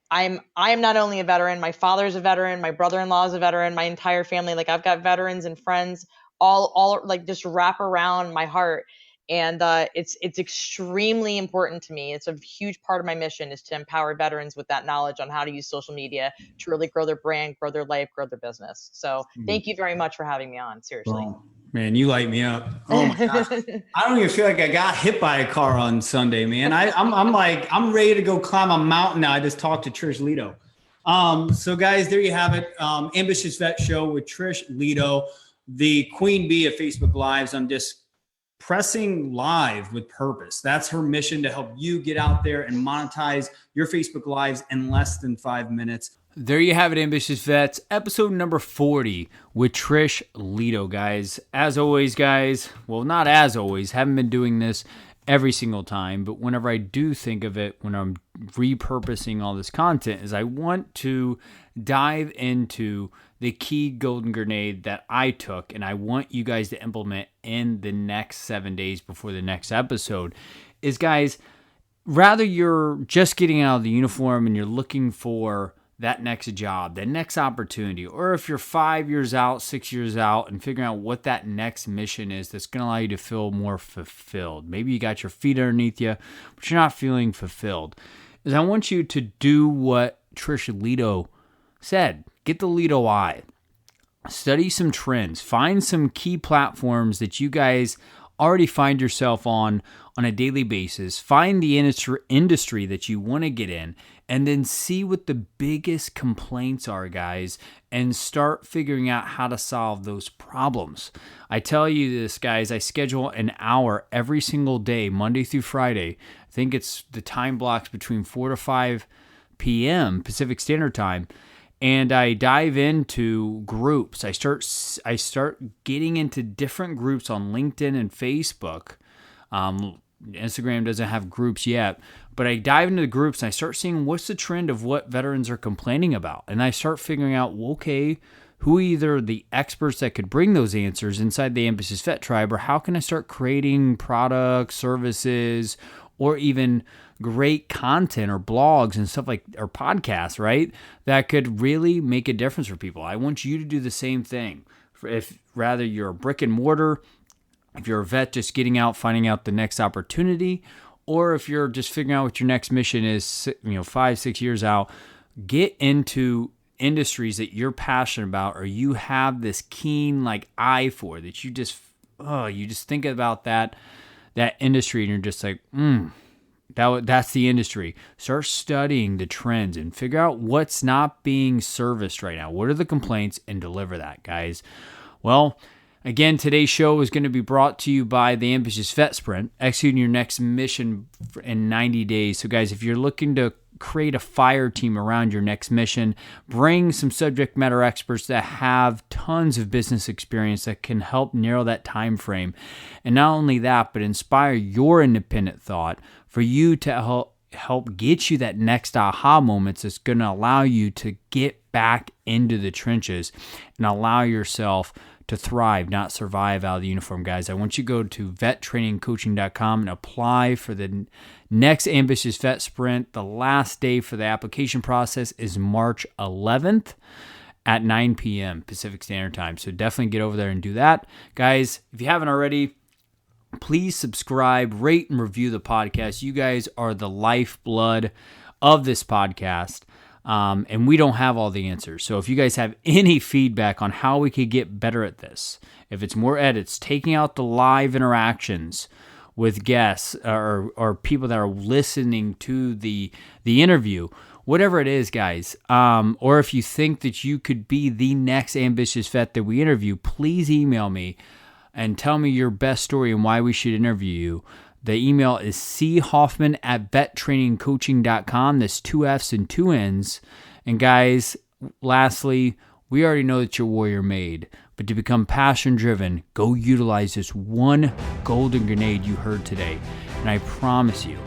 I am not only a veteran, my father's a veteran, my brother-in-law is a veteran, my entire family, I've got veterans and friends all just wrap around my heart. And it's extremely important to me. It's a huge part of my mission is to empower veterans with that knowledge on how to use social media to really grow their brand, grow their life, grow their business. So thank you very much for having me on. Seriously. Well, man, you light me up. Oh my gosh. I don't even feel like I got hit by a car on Sunday, man. I'm ready to go climb a mountain now. I just talked to Trish Leto. So guys, there you have it. Ambitious Vet Show with Trish Leto, the queen bee of Facebook Lives. I'm just pressing live with purpose. That's her mission, to help you get out there and monetize your Facebook Lives in less than 5 minutes. There you have it, Ambitious Vets, episode number 40 with Trish Leto, guys. As always, guys, well, not as always, haven't been doing this every single time, but whenever I do think of it, when I'm repurposing all this content, is I want to dive into the key golden grenade that I took, and I want you guys to implement in the next 7 days before the next episode, is, guys, rather you're just getting out of the uniform and you're looking for that next job, that next opportunity, or if you're 5 years out, 6 years out, and figuring out what that next mission is that's going to allow you to feel more fulfilled. Maybe you got your feet underneath you, but you're not feeling fulfilled. Is I want you to do what Trish Leto said. Get the Leto Eye. Study some trends. Find some key platforms that you guys already find yourself on a daily basis. Find the industry that you want to get in, and then see what the biggest complaints are, guys, and start figuring out how to solve those problems. I tell you this, guys, I schedule an hour every single day, Monday through Friday. I think it's the time blocks between 4 to 5 p.m. Pacific Standard Time. And I dive into groups. I start getting into different groups on LinkedIn and Facebook. Instagram doesn't have groups yet, but I dive into the groups and I start seeing what's the trend of what veterans are complaining about. And I start figuring out, well, okay, who are either the experts that could bring those answers inside the Ambitious Vet Tribe, or how can I start creating products, services, or even great content or blogs and stuff or podcasts, right? That could really make a difference for people. I want you to do the same thing. If rather you're a brick and mortar, if you're a vet just getting out, finding out the next opportunity, or if you're just figuring out what your next mission is, 5, 6 years out, get into industries that you're passionate about, or you have this keen eye for, that you just think about that industry and you're just like, that's the industry. Start studying the trends and figure out what's not being serviced right now. What are the complaints, and deliver that, guys. Well, again, today's show is going to be brought to you by the Ambitious Vet Sprint, executing your next mission in 90 days. So, guys, if you're looking to create a fire team around your next mission. Bring some subject matter experts that have tons of business experience that can help narrow that time frame. And not only that, but inspire your independent thought for you to help get you that next aha moments that's going to allow you to get back into the trenches and allow yourself to thrive, not survive out of the uniform, guys. I want you to go to vettrainingcoaching.com and apply for the next Ambitious Vet Sprint. The last day for the application process is March 11th at 9 p.m. Pacific Standard Time. So definitely get over there and do that. Guys, if you haven't already, please subscribe, rate, and review the podcast. You guys are the lifeblood of this podcast. And we don't have all the answers. So if you guys have any feedback on how we could get better at this, if it's more edits, taking out the live interactions with guests or people that are listening to the interview, whatever it is, guys, or if you think that you could be the next ambitious vet that we interview, please email me and tell me your best story and why we should interview you. The email is choffman@vettrainingcoaching.com. That's 2 F's and 2 N's. And guys, lastly, we already know that you're warrior made, but to become passion driven, go utilize this one golden grenade you heard today. And I promise you,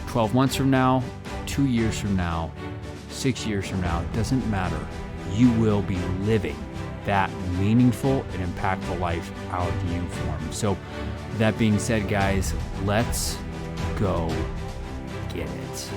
12 months from now, 2 years from now, 6 years from now, it doesn't matter. You will be living that meaningful and impactful life out of the uniform. So that being said, guys, let's go get it.